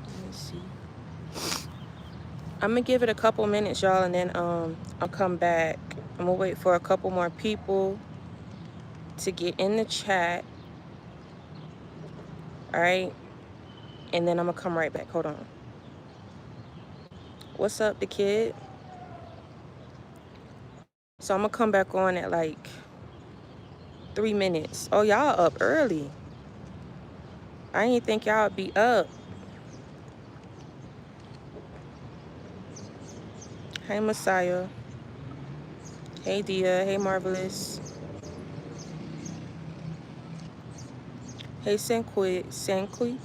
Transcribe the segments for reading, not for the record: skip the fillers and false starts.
Let me see. I'm gonna give it a couple minutes, y'all, and then I'll come back. I'm gonna wait for a couple more people to get in the chat. All right, and then I'm gonna come right back. Hold on. What's up, the kid? So I'm gonna come back on at like 3 minutes. Oh, y'all up early. I didn't think y'all would be up. Hey, Messiah. Hey, Dia. Hey, Marvelous. Hey, Sanqui.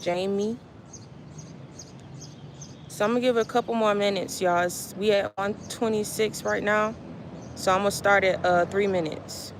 Jamie. So I'm gonna give it a couple more minutes, y'all. We at 126 right now. So I'm gonna start at 3 minutes.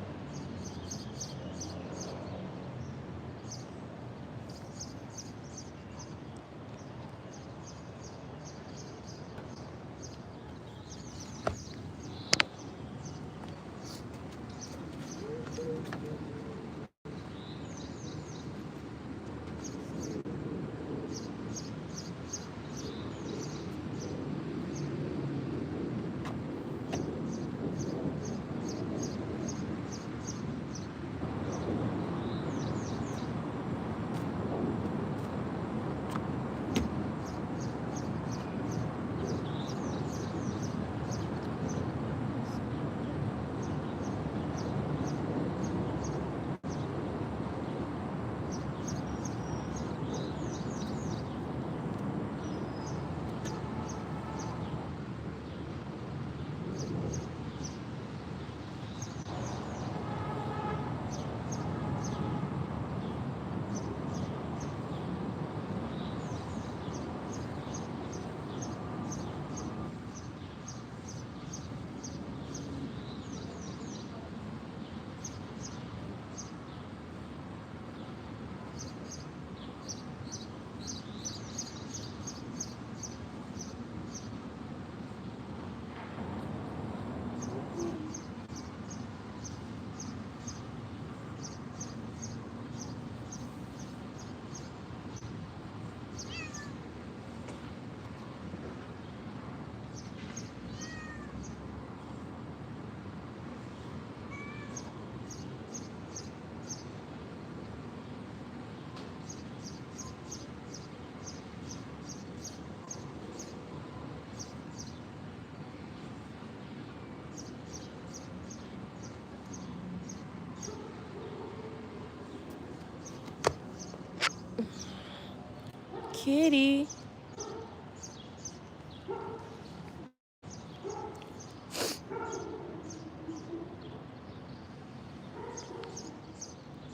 Kitty.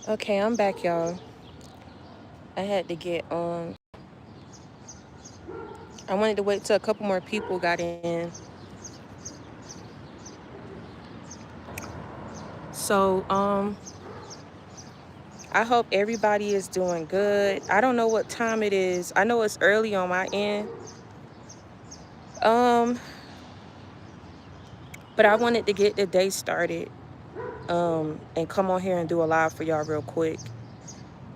Okay, I'm back, y'all. I had to get I wanted to wait till a couple more people got in. So I hope everybody is doing good. I don't know what time it is. I know it's early on my end. But I wanted to get the day started. And come on here and do a live for y'all real quick.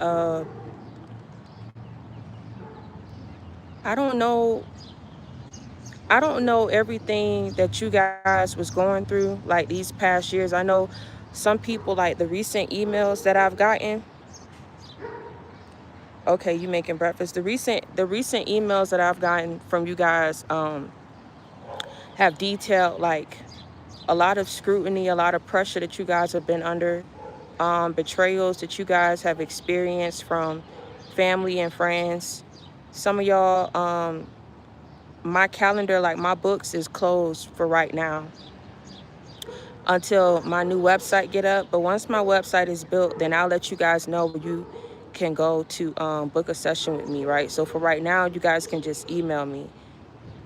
I don't know everything that you guys was going through like these past years. I know some people, like the recent emails that I've gotten. Okay, you making breakfast. The recent emails that I've gotten from you guys have detailed like a lot of scrutiny, a lot of pressure that you guys have been under, betrayals that you guys have experienced from family and friends. Some of y'all, my calendar, like my books, is closed for right now until my new website get up. But once my website is built, then I'll let you guys know where you can go to book a session with me, right? So for right now, you guys can just email me,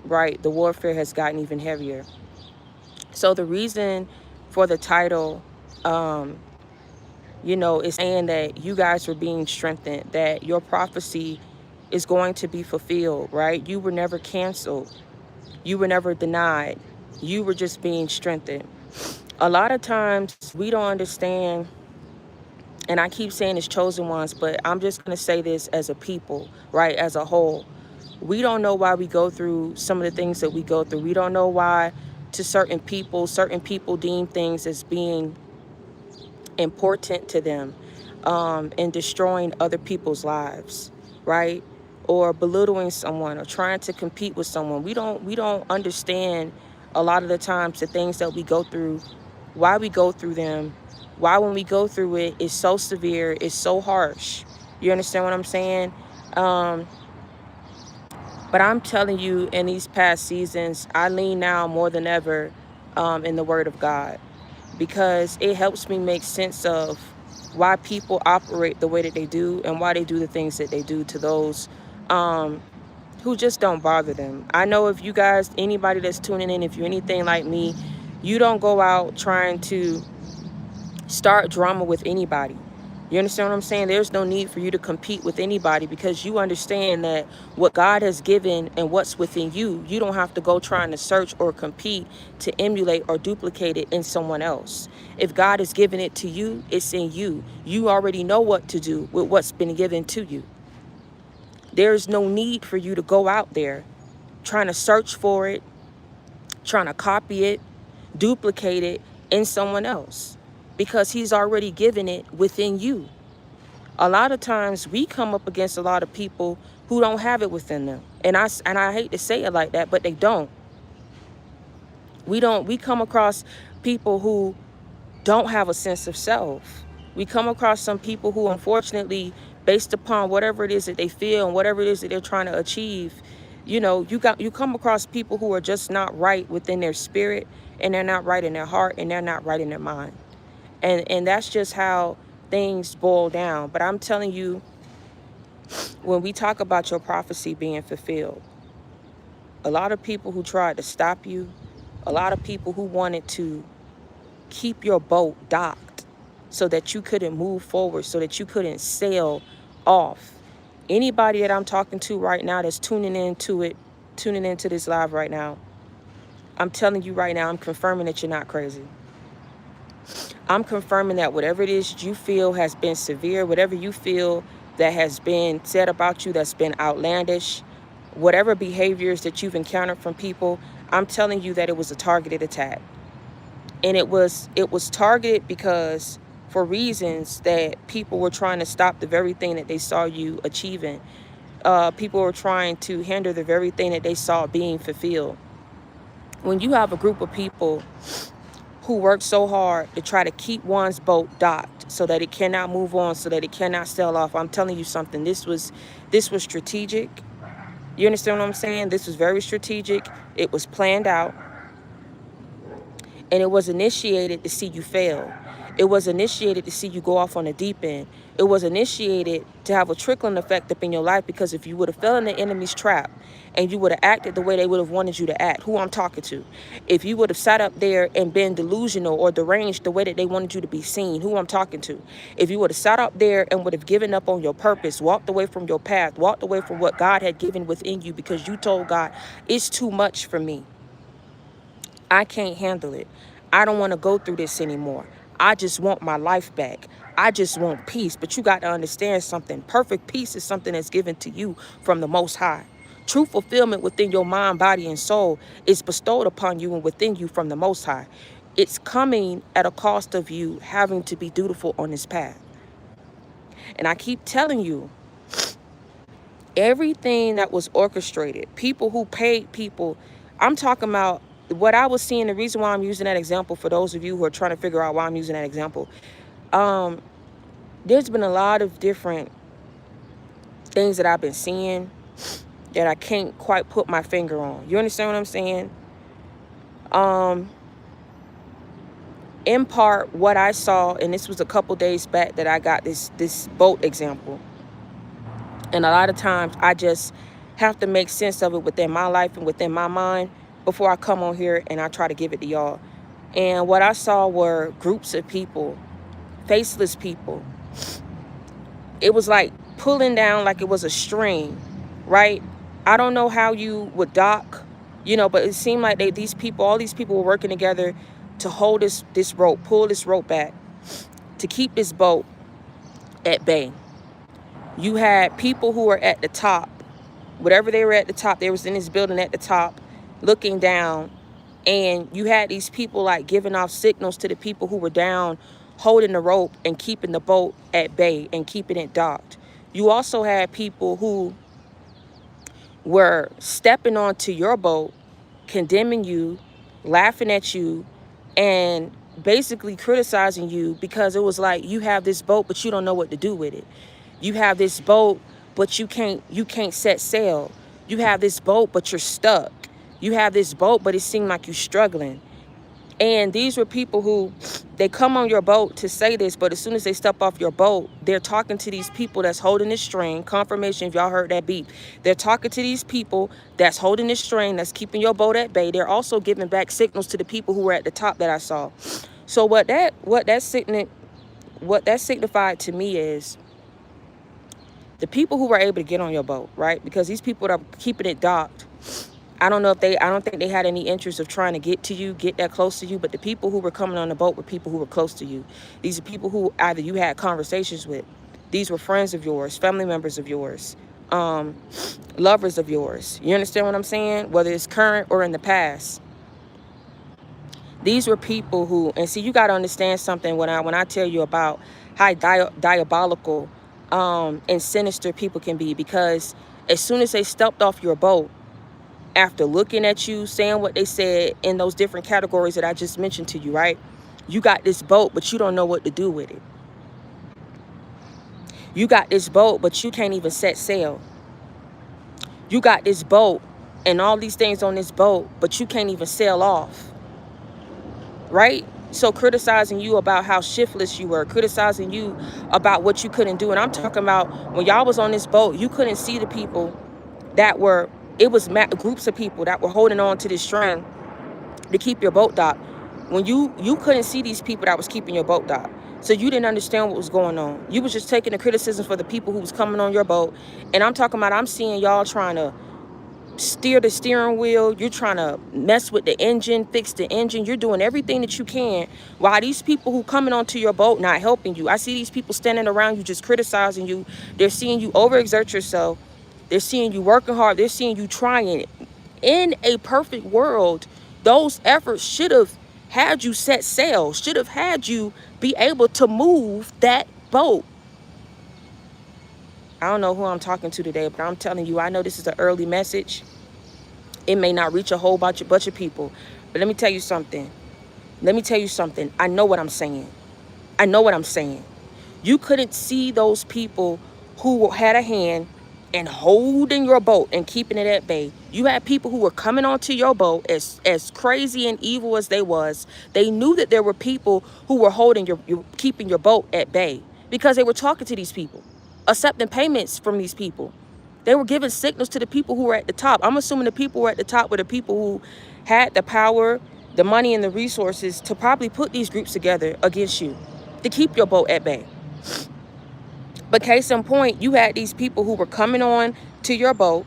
right? The warfare has gotten even heavier. So the reason for the title, is saying that you guys are being strengthened, that your prophecy is going to be fulfilled, right? You were never canceled. You were never denied. You were just being strengthened. A lot of times we don't understand, and I keep saying it's chosen ones, but I'm just going to say this as a people, right, as a whole. We don't know why we go through some of the things that we go through. We don't know why to certain people deem things as being important to them, and destroying other people's lives, right? Or belittling someone or trying to compete with someone. We don't understand a lot of the times the things that we go through, why we go through them, why when we go through it, it's so severe, it's so harsh. You understand what I'm saying? Um, but I'm telling you, in these past seasons, I lean now more than ever in the Word of God, because it helps me make sense of why people operate the way that they do and why they do the things that they do to those um, who just don't bother them. I know if you guys, anybody that's tuning in, if you're anything like me, you don't go out trying to start drama with anybody. You understand what I'm saying? There's no need for you to compete with anybody, because you understand that what God has given and what's within you, you don't have to go trying to search or compete to emulate or duplicate it in someone else. If God has given it to you, it's in you. You already know what to do with what's been given to you. There's no need for you to go out there trying to search for it, trying to copy it, duplicate it in someone else, because he's already given it within you. A lot of times we come up against a lot of people who don't have it within them. And I hate to say it like that, but they don't. We come across people who don't have a sense of self. We come across some people who, unfortunately, based upon whatever it is that they feel and whatever it is that they're trying to achieve, you come across people who are just not right within their spirit, and they're not right in their heart, and they're not right in their mind. And that's just how things boil down. But I'm telling you, when we talk about your prophecy being fulfilled, a lot of people who tried to stop you, a lot of people who wanted to keep your boat docked so that you couldn't move forward, so that you couldn't sail off. Anybody that I'm talking to right now that's tuning into this live right now, I'm telling you right now, I'm confirming that you're not crazy. I'm confirming that whatever it is you feel has been severe, whatever you feel that has been said about you that's been outlandish, whatever behaviors that you've encountered from people, I'm telling you that it was a targeted attack. And it was targeted because for reasons that people were trying to stop the very thing that they saw you achieving. People were trying to hinder the very thing that they saw being fulfilled. When you have a group of people who work so hard to try to keep one's boat docked so that it cannot move on, so that it cannot sail off, I'm telling you something. This was strategic. You understand what I'm saying? This was very strategic. It was planned out. And it was initiated to see you fail. It was initiated to see you go off on the deep end. It was initiated to have a trickling effect up in your life, because if you would have fell in the enemy's trap and you would have acted the way they would have wanted you to act, who I'm talking to, if you would have sat up there and been delusional or deranged the way that they wanted you to be seen, who I'm talking to, if you would have sat up there and would have given up on your purpose, walked away from your path, walked away from what God had given within you, because you told God, it's too much for me. I can't handle it. I don't want to go through this anymore. I just want my life back. I just want peace. But you got to understand something. Perfect peace is something that's given to you from the Most High. True fulfillment within your mind, body, and soul is bestowed upon you and within you from the Most High. It's coming at a cost of you having to be dutiful on this path. And I keep telling you, everything that was orchestrated, people who paid people, I'm talking about what I was seeing. The reason why I'm using that example, for those of you who are trying to figure out why I'm using that example, there's been a lot of different things that I've been seeing that I can't quite put my finger on. You understand what I'm saying? In part, what I saw, and this was a couple days back that I got this boat example. And a lot of times I just have to make sense of it within my life and within my mind before I come on here and I try to give it to y'all. And what I saw were groups of people, faceless people. It was like pulling down like it was a string, right? I don't know how you would dock, but it seemed like all these people were working together to hold this rope, pull this rope back, to keep this boat at bay. You had people who were at the top, whatever they were at the top, they was in this building at the top looking down, and you had these people like giving off signals to the people who were down, holding the rope and keeping the boat at bay and keeping it docked. You also had people who were stepping onto your boat, condemning you, laughing at you, and basically criticizing you because it was like, you have this boat but you don't know what to do with it. You have this boat but you can't set sail. You have this boat but you're stuck. You have this boat but it seemed like you're struggling. And these were people who, they come on your boat to say this, but as soon as they step off your boat, they're talking to these people that's holding this string. Confirmation if y'all heard that beep. They're talking to these people that's holding this string, that's keeping your boat at bay. They're also giving back signals to the people who were at the top that I saw. So what that signified to me is the people who were able to get on your boat, right? Because these people that are keeping it docked, I don't think they had any interest of trying to get to you, get that close to you, but the people who were coming on the boat were people who were close to you. These are people who either you had conversations with. These were friends of yours, family members of yours, lovers of yours. You understand what I'm saying? Whether it's current or in the past. These were people who, and see, you got to understand something when I tell you about how diabolical and sinister people can be, because as soon as they stepped off your boat, after looking at you, saying what they said in those different categories that I just mentioned to you, right? You got this boat, but you don't know what to do with it. You got this boat, but you can't even set sail. You got this boat and all these things on this boat, but you can't even sail off, right? So criticizing you about how shiftless you were, criticizing you about what you couldn't do. And I'm talking about when y'all was on this boat, you couldn't see the people that were, it was groups of people that were holding on to this string to keep your boat docked. When you couldn't see these people that was keeping your boat docked. So you didn't understand what was going on. You was just taking the criticism for the people who was coming on your boat. And I'm talking about, I'm seeing y'all trying to steer the steering wheel. You're trying to mess with the engine, fix the engine. You're doing everything that you can while these people who coming onto your boat not helping you. I see these people standing around you just criticizing you. They're seeing you overexert yourself. They're seeing you working hard. They're seeing you trying it. In a perfect world, those efforts should have had you set sail, should have had you be able to move that boat. I don't know who I'm talking to today, but I'm telling you, I know this is an early message. It may not reach a whole bunch of people, but let me tell you something. I know what I'm saying. I know what I'm saying. You couldn't see those people who had a hand in holding your boat and keeping it at bay. You had people who were coming onto your boat as crazy and evil as they was. They knew that there were people who were holding keeping your boat at bay because they were talking to these people, accepting payments from these people. They were giving signals to the people who were at the top. I'm assuming the people who were at the top were the people who had the power, the money, and the resources to probably put these groups together against you to keep your boat at bay. But case in point, you had these people who were coming on to your boat,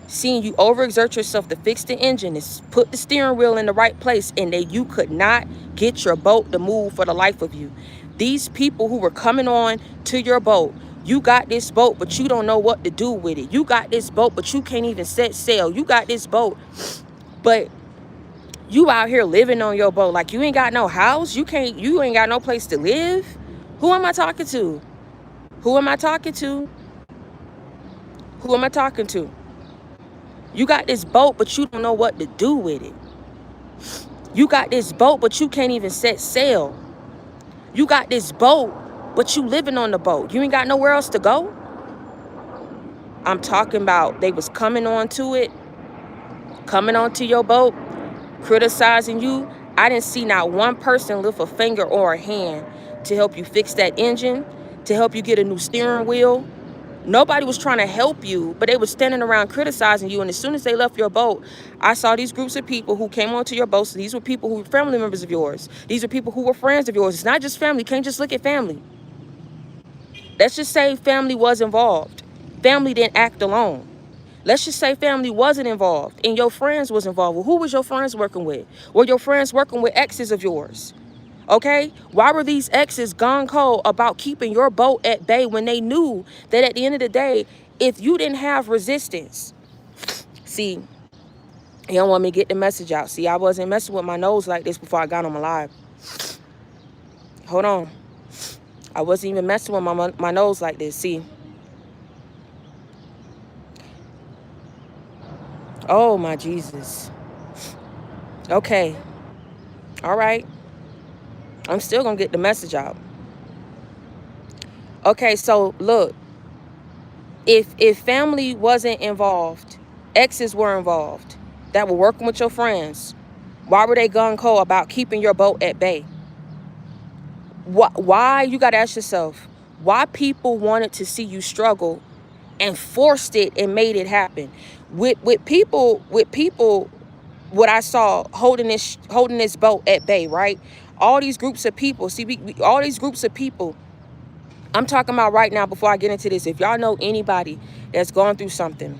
seeing you overexert yourself to fix the engine, to put the steering wheel in the right place, and that you could not get your boat to move for the life of you. These people who were coming on to your boat, you got this boat, but you don't know what to do with it. You got this boat, but you can't even set sail. You got this boat, but you out here living on your boat like you ain't got no house. You ain't got no place to live. Who am I talking to? Who am I talking to? Who am I talking to? You got this boat, but you don't know what to do with it. You got this boat, but you can't even set sail. You got this boat, but you living on the boat. You ain't got nowhere else to go. I'm talking about they was coming onto it, coming onto your boat, criticizing you. I didn't see not one person lift a finger or a hand to help you fix that engine, to help you get a new steering wheel. Nobody was trying to help you, but they were standing around criticizing you. And as soon as they left your boat, I saw these groups of people who came onto your boat. So these were people who were family members of yours. These are people who were friends of yours. It's not just family. You can't just look at family. Let's just say family was involved. Family didn't act alone. Let's just say family wasn't involved and your friends was involved. Well, who was your friends working with? Were your friends working with exes of yours? Okay? Why were these exes gung-ho about keeping your boat at bay when they knew that at the end of the day, if you didn't have resistance? See, he don't want me to get the message out. See, I wasn't messing with my nose like this before I got on my live. Hold on. I wasn't even messing with my nose like this. See. Oh, my Jesus. Okay. All right. I'm still going to get the message out. Okay, so look. If family wasn't involved, exes were involved that were working with your friends, why were they gung-ho about keeping your boat at bay? Why, you got to ask yourself, why people wanted to see you struggle and forced it and made it happen? With people, what I saw holding this boat at bay, right? All these groups of people, see, all these groups of people, I'm talking about right now before I get into this. If y'all know anybody that's gone through something,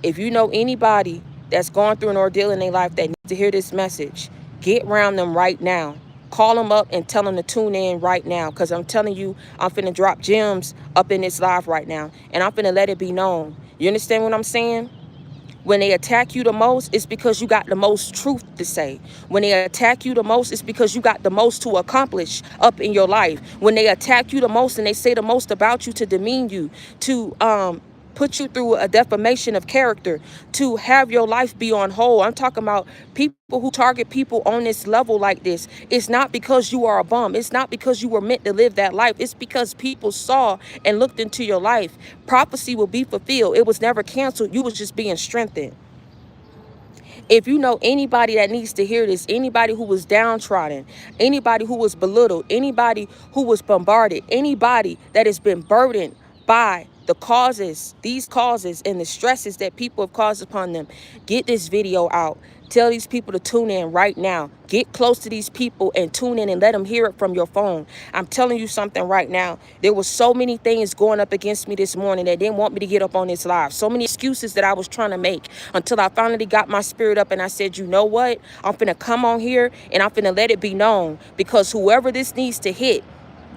if you know anybody that's gone through an ordeal in their life that needs to hear this message, get around them right now. Call them up and tell them to tune in right now. Because I'm telling you, I'm finna drop gems up in this live right now. And I'm finna let it be known. You understand what I'm saying? When they attack you the most, it's because you got the most truth to say. When they attack you the most, it's because you got the most to accomplish up in your life. When they attack you the most and they say the most about you to demean you, to put you through a defamation of character, to have your life be on hold. I'm talking about people who target people on this level like this. It's not because you are a bum. It's not because you were meant to live that life. It's because people saw and looked into your life. Prophecy will be fulfilled. It was never canceled. You was just being strengthened. If you know anybody that needs to hear this, anybody who was downtrodden, anybody who was belittled, anybody who was bombarded, anybody that has been burdened by the causes, these causes and the stresses that people have caused upon them, get this video out. Tell these people to tune in right now. Get close to these people and tune in and let them hear it from your phone. I'm telling you something right now. There were so many things going up against me this morning that didn't want me to get up on this live. So many excuses that I was trying to make until I finally got my spirit up and I said, you know what? I'm finna come on here and I'm finna let it be known, because whoever this needs to hit,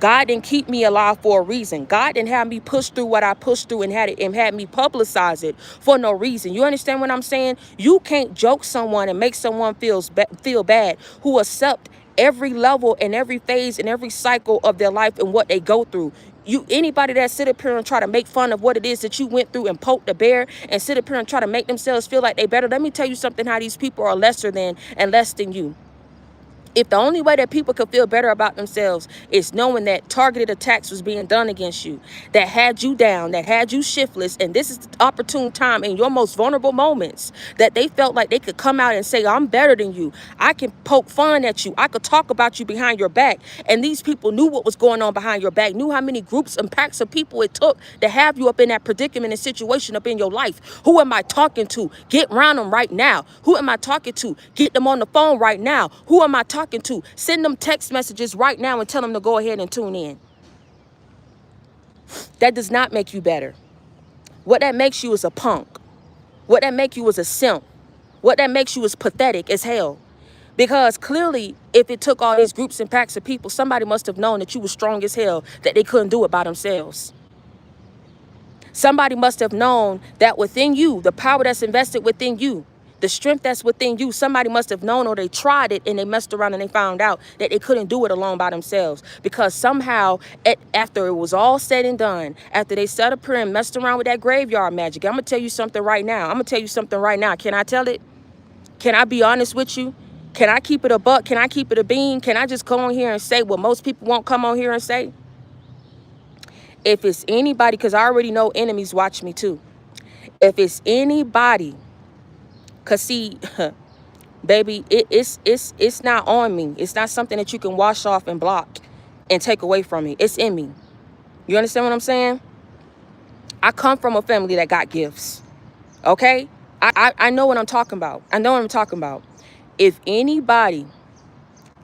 God didn't keep me alive for a reason. God didn't have me push through what I pushed through and had me publicize it for no reason. You understand what I'm saying? You can't joke someone and make someone feel bad who accept every level and every phase and every cycle of their life and what they go through. Anybody that sit up here and try to make fun of what it is that you went through and poke the bear and sit up here and try to make themselves feel like they better, let me tell you something, how these people are lesser than and less than you. If the only way that people could feel better about themselves is knowing that targeted attacks was being done against you, that had you down, that had you shiftless, and this is the opportune time in your most vulnerable moments that they felt like they could come out and say, I'm better than you. I can poke fun at you. I could talk about you behind your back. And these people knew what was going on behind your back, knew how many groups and packs of people it took to have you up in that predicament and situation up in your life. Who am I talking to? Get around them right now. Who am I talking to? Get them on the phone right now. Who am I talking to? Send them text messages right now and tell them to go ahead and tune in. That does not make you better. What that makes you is a punk. What that makes you is a simp. What that makes you is pathetic as hell. Because clearly, if it took all these groups and packs of people, somebody must have known that you were strong as hell, that they couldn't do it by themselves. Somebody must have known that within you, the power that's invested within you, the strength that's within you, somebody must have known, or they tried it and they messed around and they found out that they couldn't do it alone by themselves. Because somehow, after it was all said and done, after they set up here and messed around with that graveyard magic, I'm going to tell you something right now. Can I tell it? Can I be honest with you? Can I keep it a buck? Can I keep it a bean? Can I just come on here and say what most people won't come on here and say? If it's anybody, because I already know enemies watch me too. If it's anybody, because see, baby, it's not on me. It's not something that you can wash off and block and take away from me. It's in me. You understand what I'm saying? I come from a family that got gifts. Okay? I know what I'm talking about. I know what I'm talking about. If anybody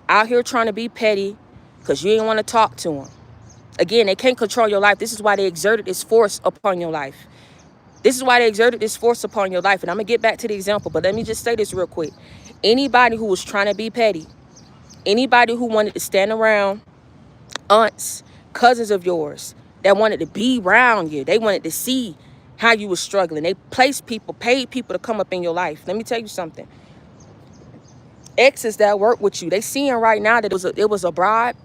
out here trying to be petty because you ain't want to talk to them, again, they can't control your life. This is why they exerted this force upon your life. This is why they exerted this force upon your life. And I'm going to get back to the example, but let me just say this real quick. Anybody who was trying to be petty, Anybody who wanted to stand around aunts, cousins of yours that wanted to be around you. They wanted to see how you were struggling. They placed people, paid people to come up in your life. Let me tell you something. Exes that work with you, they seeing right now that it was a bribe.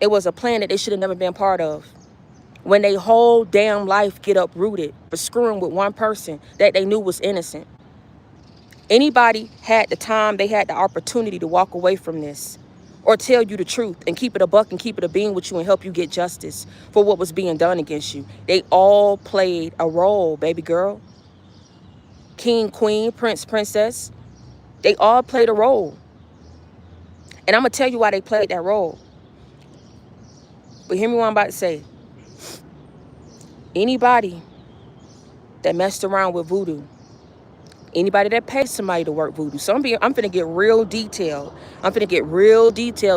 It was a plan that they should have never been part of. When they whole damn life get uprooted for screwing with one person that they knew was innocent. Anybody had the time, they had the opportunity to walk away from this or tell you the truth and keep it a buck and keep it a bean with you and help you get justice for what was being done against you. They all played a role, baby girl. King, queen, prince, princess. They all played a role. And I'm going to tell you why they played that role. But hear me what I'm about to say. Anybody that messed around with voodoo, anybody that paid somebody to work voodoo. So I'm finna get real detailed.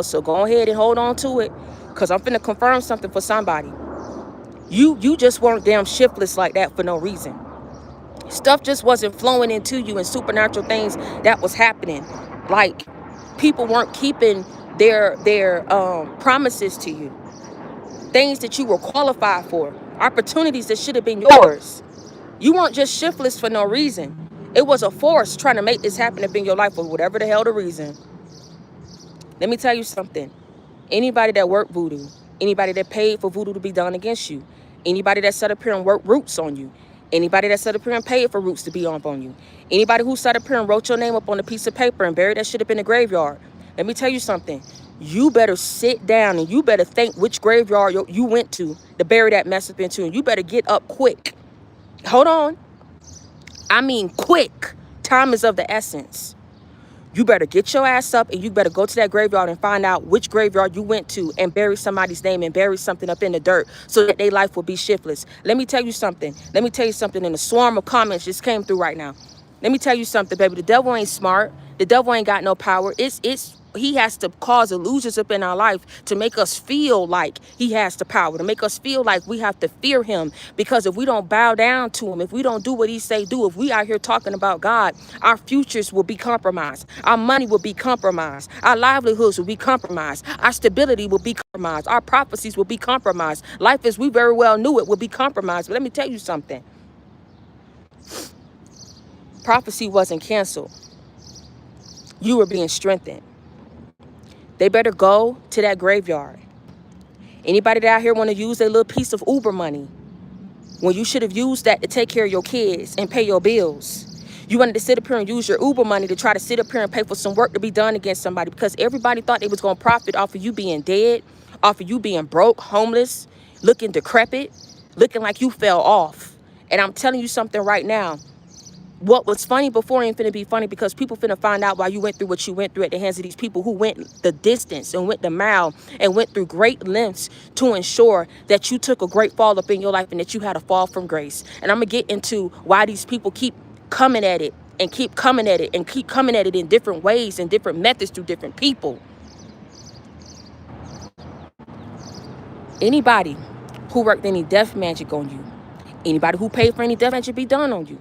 So go ahead and hold on to it. Because I'm finna confirm something for somebody. You just weren't damn shiftless like that for no reason. Stuff just wasn't flowing into you and supernatural things that was happening. Like people weren't keeping their promises to you. Things that you were qualified for. Opportunities that should have been yours. You weren't just shiftless for no reason. It was a force trying to make this happen up in your life for whatever the hell the reason. Let me tell you something. Anybody that worked voodoo, anybody that paid for voodoo to be done against you, anybody that sat up here and worked roots on you, anybody that sat up here and paid for roots to be on you, anybody who sat up here and wrote your name up on a piece of paper and buried that shit up in the graveyard, let me tell you something. You better sit down and you better think which graveyard you went to bury that mess up into, and you better get up quick. Hold on. I mean quick. Time is of the essence. You better get your ass up and you better go to that graveyard and find out which graveyard you went to and bury somebody's name and bury something up in the dirt so that their life will be shiftless. Let me tell you something. And a swarm of comments just came through right now. Let me tell you something, baby. The devil ain't smart. The devil ain't got no power. He has to cause illusions up in our life to make us feel like he has the power, to make us feel like we have to fear him. Because if we don't bow down to him, if we don't do what he say do, if we out here talking about God, our futures will be compromised. Our money will be compromised. Our livelihoods will be compromised. Our stability will be compromised. Our prophecies will be compromised. Life as we very well knew it will be compromised. But let me tell you something. Prophecy wasn't canceled. You were being strengthened. They better go to that graveyard. Anybody that out here want to use a little piece of Uber money when you should have used that to take care of your kids and pay your bills. You wanted to sit up here and use your Uber money to try to sit up here and pay for some work to be done against somebody because everybody thought they was going to profit off of you being dead, off of you being broke, homeless, looking decrepit, looking like you fell off. And I'm telling you something right now. What was funny before ain't finna be funny because people finna find out why you went through what you went through at the hands of these people who went the distance and went the mile and went through great lengths to ensure that you took a great fall up in your life and that you had a fall from grace. And I'm gonna get into why these people keep coming at it and keep coming at it and keep coming at it in different ways and different methods through different people. Anybody who worked any death magic on you, anybody who paid for any death magic be done on you,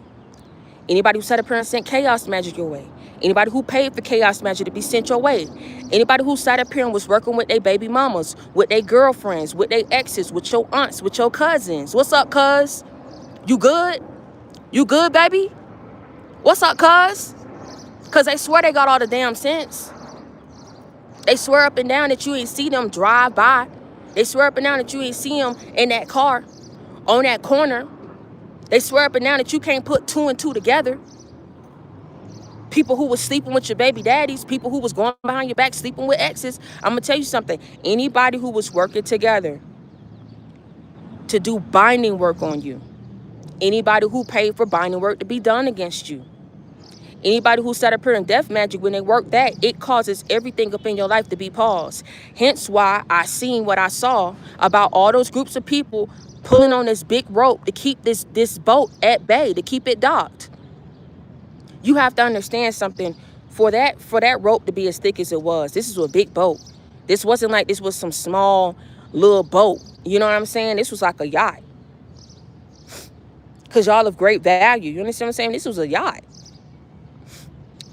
anybody who sat up here and sent chaos magic your way, anybody who paid for chaos magic to be sent your way, anybody who sat up here and was working with their baby mamas, with their girlfriends, with their exes, with your aunts, with your cousins. What's up, cuz? You good? You good, baby? What's up, cuz? Because they swear they got all the damn sense. They swear up and down that you ain't see them drive by. They swear up and down that you ain't see them in that car, on that corner. They swear up and down that you can't put two and two together. People who was sleeping with your baby daddies, people who was going behind your back, sleeping with exes. I'm going to tell you something. Anybody who was working together to do binding work on you, anybody who paid for binding work to be done against you, anybody who sat up here in death magic, when they work that, it causes everything up in your life to be paused. Hence why I seen what I saw about all those groups of people pulling on this big rope to keep this boat at bay, to keep it docked. You have to understand something. For that rope to be as thick as it was, this is a big boat. This wasn't like this was some small little boat. You know what I'm saying? This was like a yacht. Because y'all of great value. You understand what I'm saying? This was a yacht.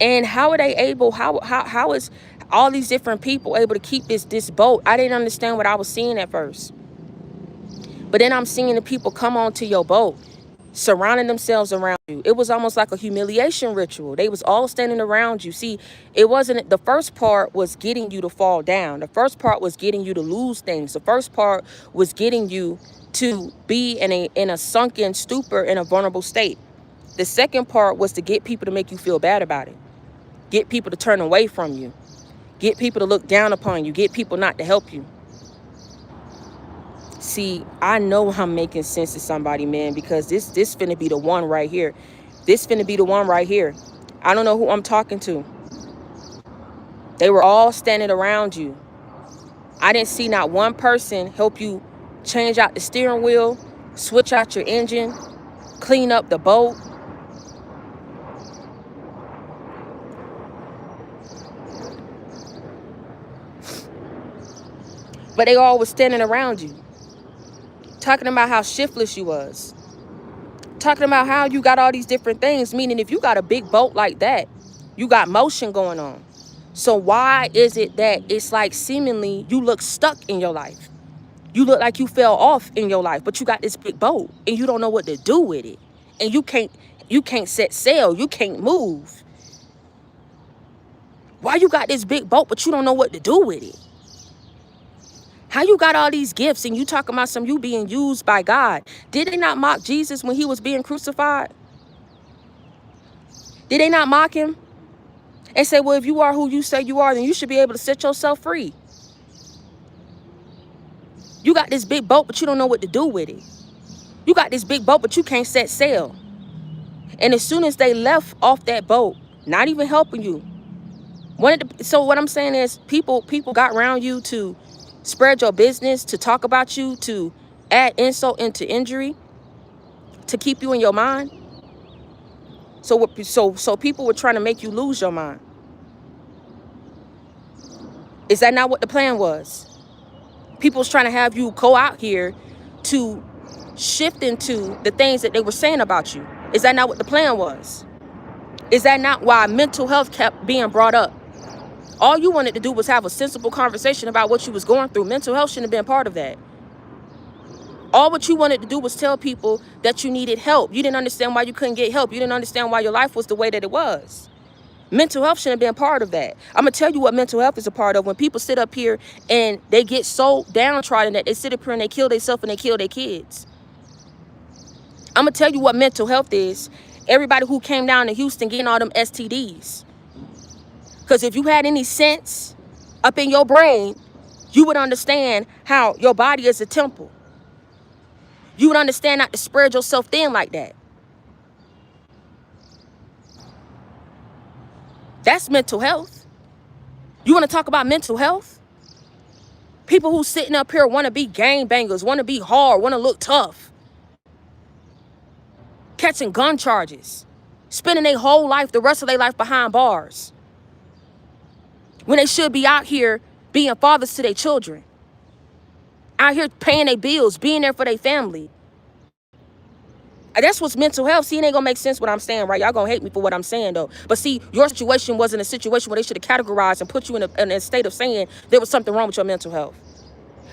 And how are they able, how is, All these different people able to keep this boat. I didn't understand what I was seeing at first. But then I'm seeing the people come onto your boat, surrounding themselves around you. It was almost like a humiliation ritual. They was all standing around you. See, it wasn't, the first part was getting you to fall down. The first part was getting you to lose things. The first part was getting you to be in a sunken stupor, in a vulnerable state. The second part was to get people to make you feel bad about it. Get people to turn away from you. Get people to look down upon you. Get people not to help you. See, I know I'm making sense to somebody, man, because this finna be the one right here. This finna be the one right here. I don't know who I'm talking to. They were all standing around you. I didn't see not one person help you change out the steering wheel, switch out your engine, clean up the boat. But they all was standing around you, talking about how shiftless you was, talking about how you got all these different things, meaning if you got a big boat like that, you got motion going on. So why is it that it's like seemingly you look stuck in your life? You look like you fell off in your life, but you got this big boat and you don't know what to do with it. And you can't set sail, you can't move. Why you got this big boat, but you don't know what to do with it? How you got all these gifts and you talking about some you being used by God? Did they not mock Jesus when he was being crucified? Did they not mock him? And say, well, if you are who you say you are, then you should be able to set yourself free. You got this big boat, but you don't know what to do with it. You got this big boat, but you can't set sail. And as soon as they left off that boat, not even helping you. So what I'm saying is people got around you to spread your business, to talk about you, to add insult into injury, to keep you in your mind. So people were trying to make you lose your mind. Is that not what the plan was? People was trying to have you go out here to shift into the things that they were saying about you. Is that not what the plan was? Is that not why mental health kept being brought up? All you wanted to do was have a sensible conversation about what you was going through. Mental health shouldn't have been part of that. All what you wanted to do was tell people that you needed help. You didn't understand why you couldn't get help. You didn't understand why your life was the way that it was. Mental health shouldn't have been part of that. I'm going to tell you what mental health is a part of. When people sit up here and they get so downtrodden that they sit up here and they kill themselves and they kill their kids. I'm going to tell you what mental health is. Everybody who came down to Houston getting all them STDs. Because if you had any sense up in your brain, you would understand how your body is a temple. You would understand not to spread yourself thin like that. That's mental health. You want to talk about mental health? People who sitting up here want to be gangbangers, want to be hard, want to look tough. Catching gun charges. Spending their whole life, the rest of their life behind bars. When they should be out here being fathers to their children. Out here paying their bills, being there for their family. That's what's mental health. See, it ain't gonna make sense what I'm saying, right? Y'all gonna hate me for what I'm saying, though. But see, your situation wasn't a situation where they should have categorized and put you in a state of saying there was something wrong with your mental health.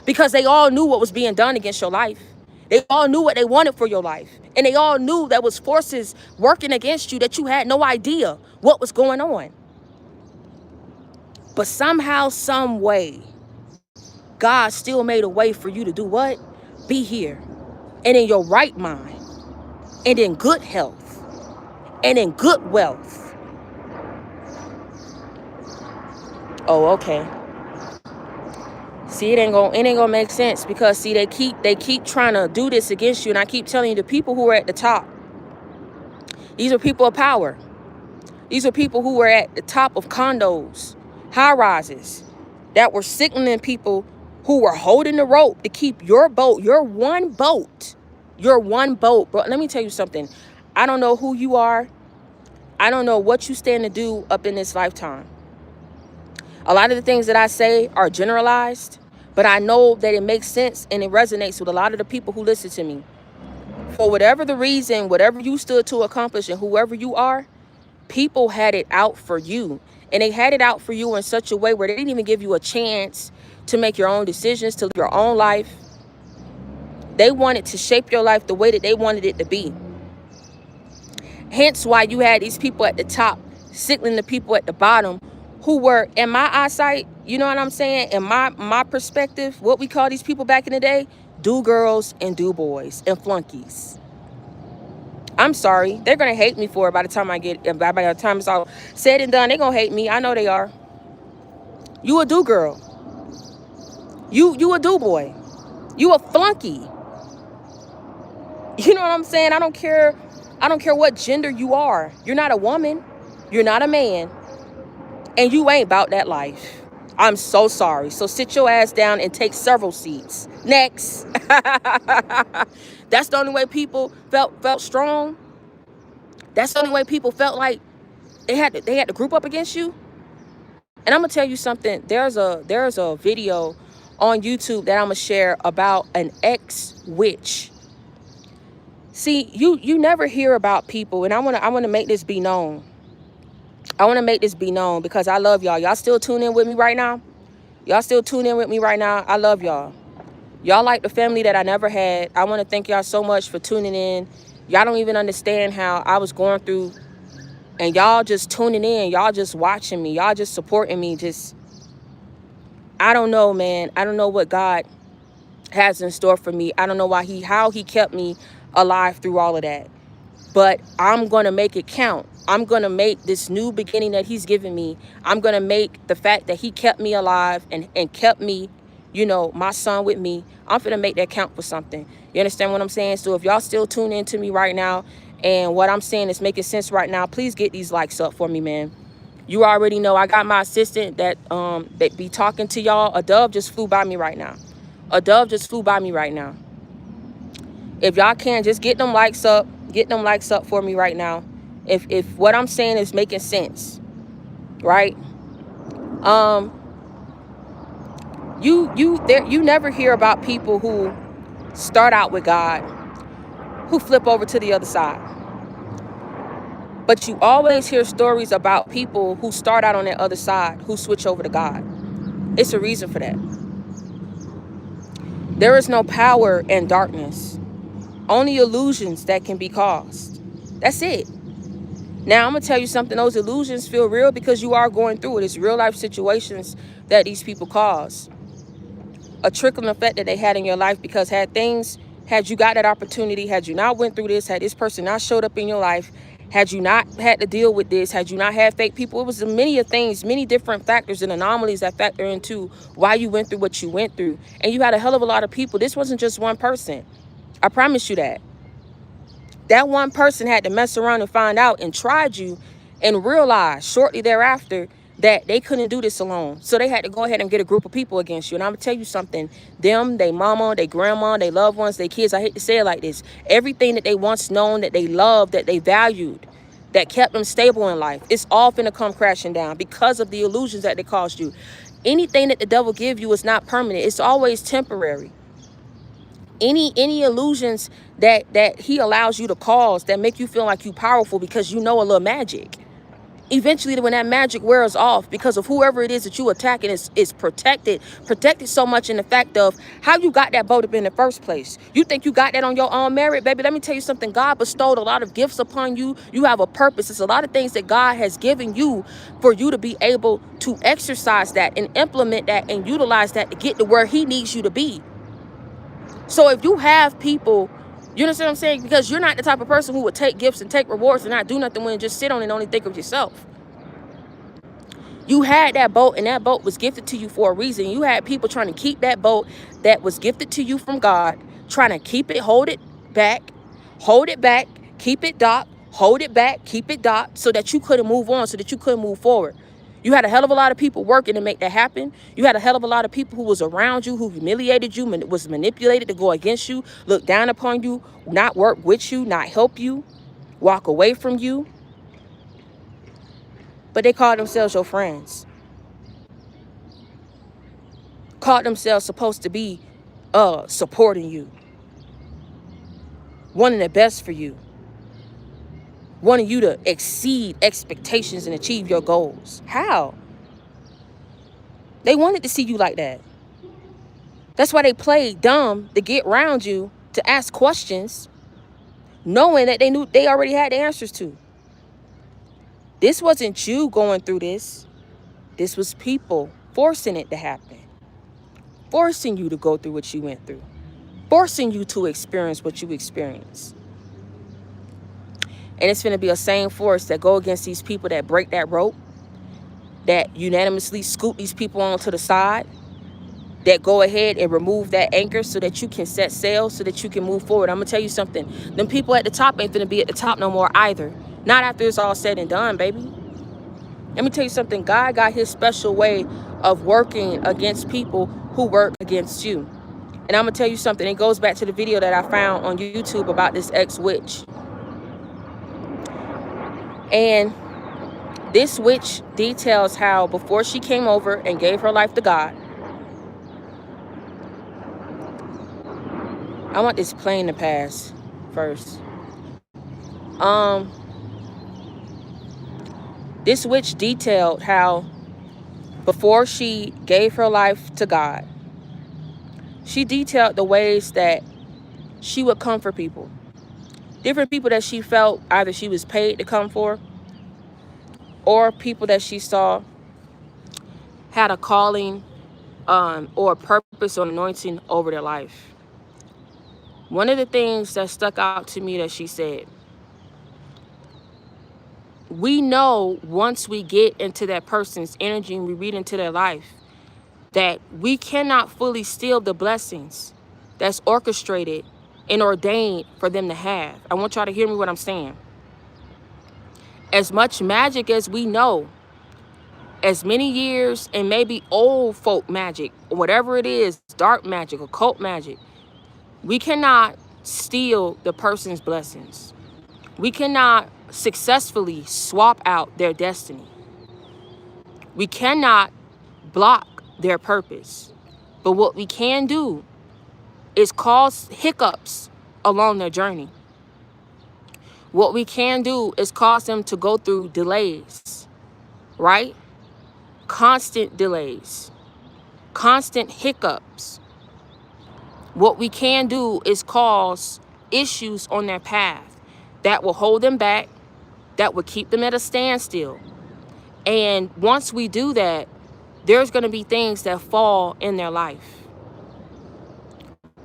Because they all knew what was being done against your life. They all knew what they wanted for your life. And they all knew there was forces working against you that you had no idea what was going on. But somehow, some way, God still made a way for you to do what? Be here. And in your right mind. And in good health. And in good wealth. Oh, okay. See, it ain't gonna make sense because see, they keep trying to do this against you, and I keep telling you, the people who are at the top, these are people of power. These are people who were at the top of condos, high rises, that were signaling people who were holding the rope to keep your boat, your one boat, bro. Let me tell you something. I don't know who you are. I don't know what you stand to do up in this lifetime. A lot of the things that I say are generalized, but I know that it makes sense and it resonates with a lot of the people who listen to me. For whatever the reason, whatever you stood to accomplish and whoever you are, people had it out for you. And they had it out for you in such a way where they didn't even give you a chance to make your own decisions, to live your own life. They wanted to shape your life the way that they wanted it to be. Hence why you had these people at the top sickling the people at the bottom who were, in my eyesight, you know what I'm saying? In my perspective, what we call these people back in the day, do girls and do boys and flunkies. I'm sorry. They're going to hate me for it by the time by the time it's all said and done. They're going to hate me. I know they are. You a do girl. You a do boy. You a flunky. You know what I'm saying? I don't care what gender you are. You're not a woman. You're not a man. And you ain't about that life. I'm so sorry. So sit your ass down and take several seats. Next. That's the only way people felt strong. That's the only way people felt like they had to group up against you. And I'm gonna tell you something. There's a video on YouTube that I'm gonna share about an ex-witch. See, you never hear about people, and I wanna make this be known. I wanna make this be known because I love y'all. Y'all still tune in with me right now? Y'all still tune in with me right now? I love y'all. Y'all like the family that I never had. I want to thank y'all so much for tuning in. Y'all don't even understand how I was going through, and y'all just tuning in. Y'all just watching me. Y'all just supporting me. Just, I don't know, man. I don't know what God has in store for me. I don't know how he kept me alive through all of that. But I'm going to make it count. I'm going to make this new beginning that he's given me. I'm going to make the fact that he kept me alive and kept me, you know, my son with me. I'm going to make that count for something. You understand what I'm saying? So if y'all still tune in to me right now and what I'm saying is making sense right now, please get these likes up for me, man. You already know I got my assistant that be talking to y'all. A dove just flew by me right now. A dove just flew by me right now. If y'all can, just get them likes up. Get them likes up for me right now. If what I'm saying is making sense, right? You never hear about people who start out with God, who flip over to the other side. But you always hear stories about people who start out on that other side, who switch over to God. It's a reason for that. There is no power in darkness. Only illusions that can be caused. That's it. Now, I'm going to tell you something. Those illusions feel real because you are going through it. It's real life situations that these people cause. A trickling effect that they had in your life because had you got that opportunity, had you not went through this, had this person not showed up in your life, had you not had to deal with this, had you not had fake people, it was many of things, many different factors and anomalies that factor into why you went through what you went through. And you had a hell of a lot of people. This wasn't just one person. I promise you that. That one person had to mess around and find out and tried you and realize shortly thereafter that they couldn't do this alone. So they had to go ahead and get a group of people against you. And I'm going to tell you something. Them, they mama, they grandma, they loved ones, they kids, I hate to say it like this. Everything that they once known, that they loved, that they valued, that kept them stable in life, it's all finna come crashing down because of the illusions that they caused you. Anything that the devil give you is not permanent. It's always temporary. Any illusions that he allows you to cause that make you feel like you powerful because you know a little magic. Eventually, when that magic wears off because of whoever it is that you attacking is protected so much in the fact of how you got that boat up in the first place. You think you got that on your own merit, baby? Let me tell you something. God bestowed a lot of gifts upon you. You have a purpose. It's a lot of things that God has given you for you to be able to exercise that and implement that and utilize that to get to where he needs you to be. So if you have people, you understand what I'm saying? Because you're not the type of person who would take gifts and take rewards and not do nothing when you just sit on it and only think of yourself. You had that boat and that boat was gifted to you for a reason. You had people trying to keep that boat that was gifted to you from God, trying to keep it, hold it back, keep it docked, hold it back, keep it docked so that you couldn't move on, so that you couldn't move forward. You had a hell of a lot of people working to make that happen. You had a hell of a lot of people who was around you, who humiliated you, was manipulated to go against you, look down upon you, not work with you, not help you, walk away from you. But they called themselves your friends. Called themselves supposed to be supporting you. Wanting the best for you. wanting you to exceed expectations and achieve your goals. How? They wanted to see you like that. That's why they played dumb to get around you, to ask questions, knowing that they knew they already had the answers to. This wasn't you going through this. This was people forcing it to happen. Forcing you to go through what you went through. Forcing you to experience what you experienced. And it's going to be a same force that go against these people that break that rope, that unanimously scoop these people onto the side, that go ahead and remove that anchor so that you can set sail, so that you can move forward. I'm going to tell you something. Them people at the top ain't going to be at the top no more either. Not after it's all said and done, baby. Let me tell you something. God got his special way of working against people who work against you. And I'm going to tell you something. It goes back to the video that I found on YouTube about this ex-witch. And this witch details how before she came over and gave her life to God, I want this plane to pass first. This witch detailed how before she gave her life to God, she detailed the ways that she would come for people. Different people that she felt either she was paid to come for, or people that she saw had a calling or a purpose or anointing over their life. One of the things that stuck out to me that she said, we know once we get into that person's energy and we read into their life that we cannot fully steal the blessings that's orchestrated and ordained for them to have. I want y'all to hear me what I'm saying. As much magic as we know, as many years and maybe old folk magic, or whatever it is, dark magic, occult magic, we cannot steal the person's blessings. We cannot successfully swap out their destiny. We cannot block their purpose. But what we can do is cause hiccups along their journey. What we can do is cause them to go through delays, right? Constant delays, constant hiccups. What we can do is cause issues on their path that will hold them back, that will keep them at a standstill. And once we do that, there's going to be things that fall in their life.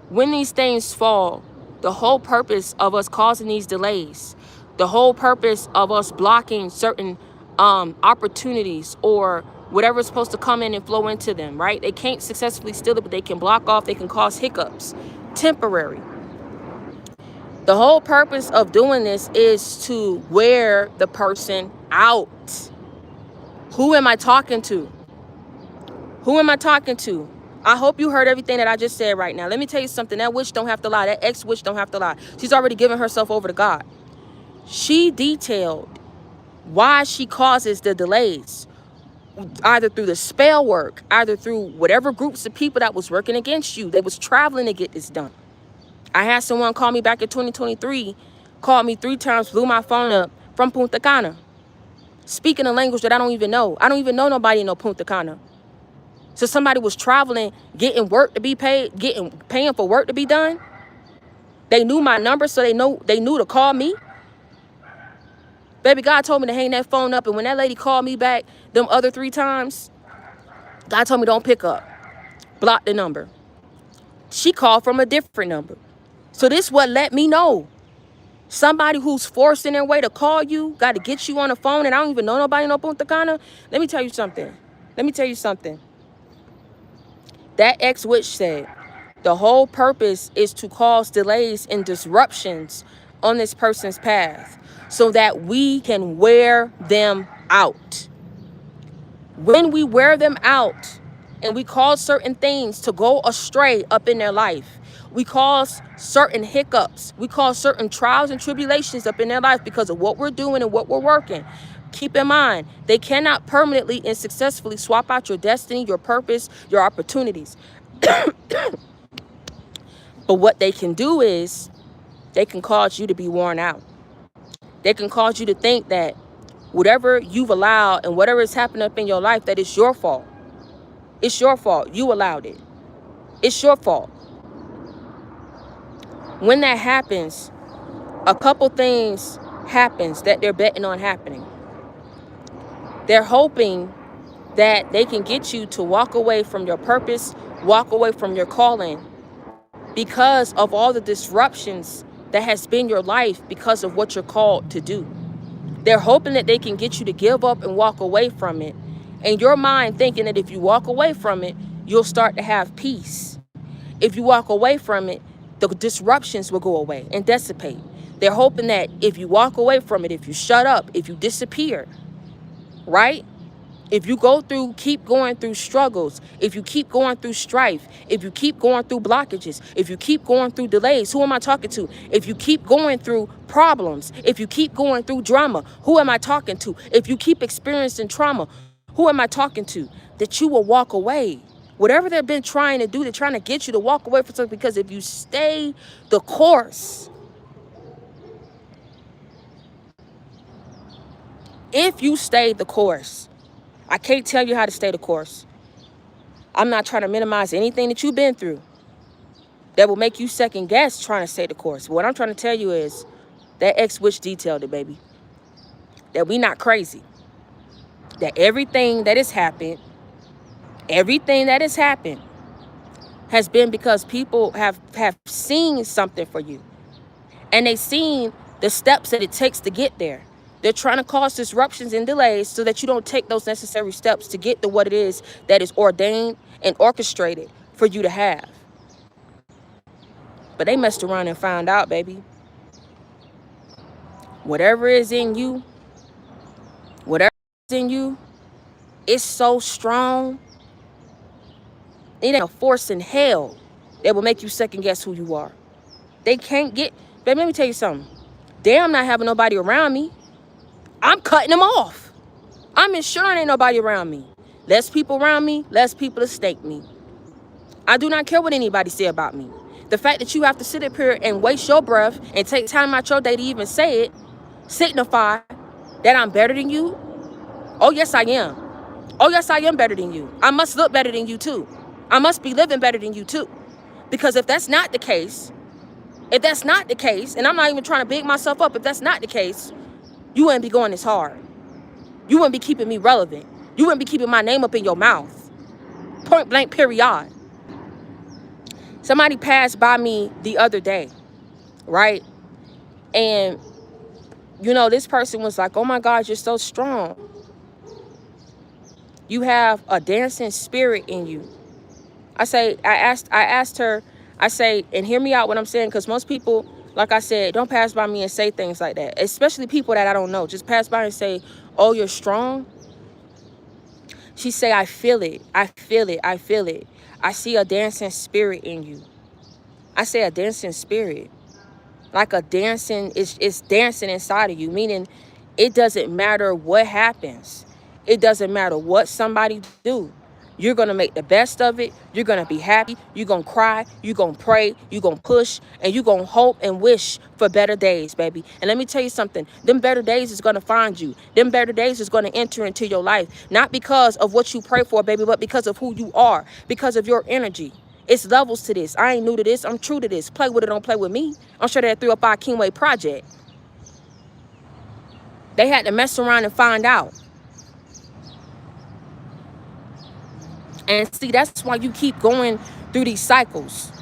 When these things fall, the whole purpose of us causing these delays, the whole purpose of us blocking certain opportunities or whatever's supposed to come in and flow into them, right? They can't successfully steal it, but they can block off, they can cause hiccups, temporary. The whole purpose of doing this is to wear the person out. Who am I talking to? Who am I talking to? I hope you heard everything that I just said right now. Let me tell you something. That witch don't have to lie. That ex-witch don't have to lie. She's already given herself over to God. She detailed why she causes the delays, either through the spell work, either through whatever groups of people that was working against you. They was traveling to get this done. I had someone call me back in 2023, called me 3 times, blew my phone up from Punta Cana, speaking a language that I don't even know. I don't even know nobody in no Punta Cana. So somebody was traveling, getting work to be paid, paying for work to be done. They knew my number, so they knew to call me. Baby, God told me to hang that phone up, and when that lady called me back them other 3 times, God told me don't pick up. Block the number. She called from a different number. So this what let me know. Somebody who's forcing their way to call you, got to get you on the phone, and I don't even know nobody in no Punta Cana. Let me tell you something. That ex-witch said, the whole purpose is to cause delays and disruptions on this person's path so that we can wear them out. When we wear them out and we cause certain things to go astray up in their life, we cause certain hiccups, we cause certain trials and tribulations up in their life because of what we're doing and what we're working. Keep in mind, they cannot permanently and successfully swap out your destiny, your purpose, your opportunities. But what they can do is they can cause you to be worn out. They can cause you to think that whatever you've allowed and whatever is happening up in your life, that it's your fault. It's your fault. You allowed it. It's your fault. When that happens, a couple things happens that they're betting on happening. They're hoping that they can get you to walk away from your purpose, walk away from your calling, because of all the disruptions that has been your life because of what you're called to do. They're hoping that they can get you to give up and walk away from it. And your mind thinking that if you walk away from it, you'll start to have peace. If you walk away from it, the disruptions will go away and dissipate. They're hoping that if you walk away from it, if you shut up, if you disappear, right? If you keep going through struggles, if you keep going through strife, if you keep going through blockages, if you keep going through delays, who am I talking to? If you keep going through problems, if you keep going through drama, who am I talking to? If you keep experiencing trauma, who am I talking to? That you will walk away. Whatever they've been trying to do, they're trying to get you to walk away from something, because if you stay the course, I can't tell you how to stay the course. I'm not trying to minimize anything that you've been through that will make you second guess trying to stay the course. What I'm trying to tell you is that X-Witch detailed it, baby. That we not crazy. That everything that has happened has been because people have seen something for you. And they've seen the steps that it takes to get there. They're trying to cause disruptions and delays so that you don't take those necessary steps to get to what it is that is ordained and orchestrated for you to have. But they messed around and found out, baby. Whatever is in you, it's so strong. It ain't a force in hell that will make you second guess who you are. They can't get, baby, let me tell you something. Damn, not having nobody around me. I'm cutting them off. I'm ensuring ain't nobody around me. Less people around me, less people to stake me. I do not care what anybody say about me. The fact that you have to sit up here and waste your breath and take time out your day to even say it, signify that I'm better than you. Oh, yes, I am. Oh, yes, I am better than you. I must look better than you, too. I must be living better than you, too. Because if that's not the case, and I'm not even trying to big myself up, if that's not the case, you wouldn't be going this hard. You wouldn't be keeping me relevant. You wouldn't be keeping my name up in your mouth. Point blank, period. Somebody passed by me the other day, right? And, this person was like, oh my God, you're so strong. You have a dancing spirit in you. I asked her, and hear me out what I'm saying, because most people, like I said, don't pass by me and say things like that, especially people that I don't know. Just pass by and say, oh, you're strong. She say, I feel it. I feel it. I feel it. I see a dancing spirit in you. I say a dancing spirit. Like a dancing, it's dancing inside of you, meaning it doesn't matter what happens. It doesn't matter what somebody do. You're going to make the best of it. You're going to be happy. You're going to cry. You're going to pray. You're going to push. And you're going to hope and wish for better days, baby. And let me tell you something. Them better days is going to find you. Them better days is going to enter into your life. Not because of what you pray for, baby, but because of who you are. Because of your energy. It's levels to this. I ain't new to this. I'm true to this. Play with it, don't play with me. I'm sure that threw up our Kingway project. They had to mess around and find out. And see, that's why you keep going through these cycles.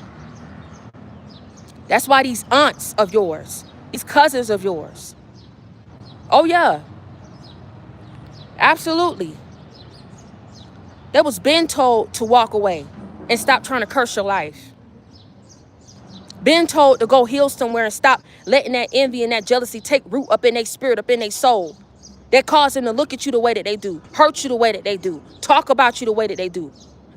That's why these aunts of yours, these cousins of yours. Oh, yeah. Absolutely. They was been told to walk away and stop trying to curse your life. Been told to go heal somewhere and stop letting that envy and that jealousy take root up in their spirit, up in their soul. That cause them to look at you the way that they do, hurt you the way that they do, talk about you the way that they do,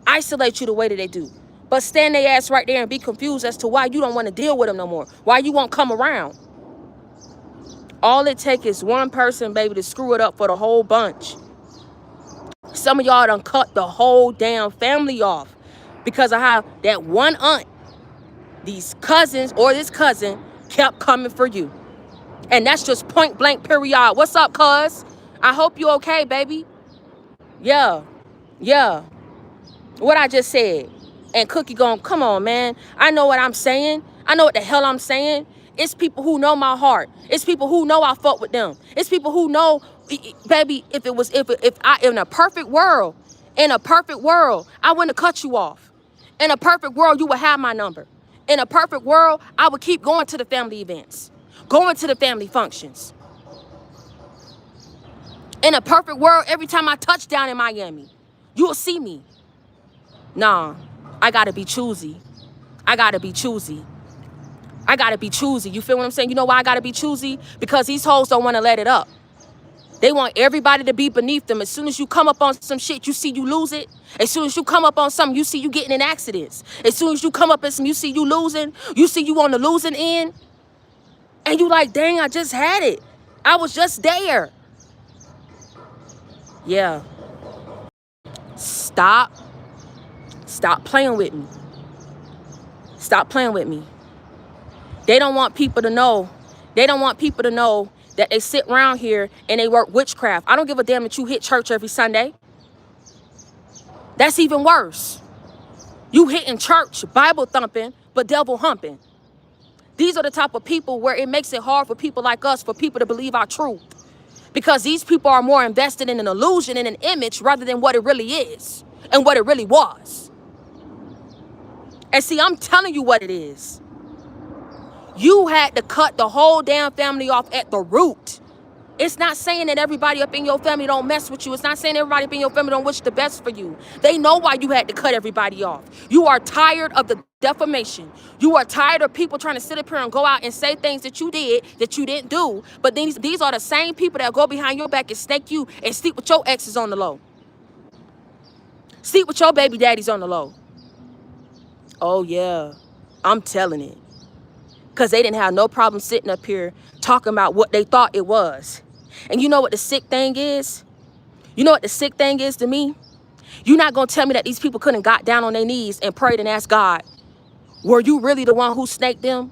isolate you the way that they do. But stand their ass right there and be confused as to why you don't want to deal with them no more, why you won't come around. All it takes is one person, baby, to screw it up for the whole bunch. Some of y'all done cut the whole damn family off because of how that one aunt, these cousins or this cousin kept coming for you. And that's just point blank period. What's up, cuz? I hope you okay, baby. Yeah. Yeah. What I just said. And Cookie going, come on, man. I know what I'm saying. I know what the hell I'm saying. It's people who know my heart. It's people who know I fuck with them. It's people who know, baby, if I, in a perfect world, I wouldn't have cut you off. In a perfect world, you would have my number. In a perfect world, I would keep going to the family events, going to the family functions. In a perfect world, every time I touch down in Miami, you'll see me. Nah, I gotta be choosy. I gotta be choosy. I gotta be choosy. You feel what I'm saying? You know why I gotta be choosy? Because these hoes don't want to let it up. They want everybody to be beneath them. As soon as you come up on some shit, you see you lose it. As soon as you come up on something, you see you getting in accidents. As soon as you come up in some, you see you losing. You see you on the losing end. And you like, dang, I just had it. I was just there. Yeah. Stop playing with me. Stop playing with me. They don't want people to know. They don't want people to know that they sit around here and they work witchcraft. I don't give a damn that you hit church every Sunday. That's even worse. You hitting church, Bible thumping, but devil humping. These are the type of people where it makes it hard for people like us, for people to believe our truth. Because these people are more invested in an illusion and an image rather than what it really is and what it really was. And see, I'm telling you what it is. You had to cut the whole damn family off at the root. It's not saying that everybody up in your family don't mess with you. It's not saying everybody up in your family don't wish the best for you. They know why you had to cut everybody off. You are tired of the defamation. You are tired of people trying to sit up here and go out and say things that you did that you didn't do. But these are the same people that go behind your back and snake you and sleep with your exes on the low. Sleep with your baby daddies on the low. Oh, yeah. I'm telling it. Because they didn't have no problem sitting up here talking about what they thought it was. And you know what the sick thing is? You know what the sick thing is to me? You're not going to tell me that these people couldn't got down on their knees and prayed and asked God, were you really the one who snaked them?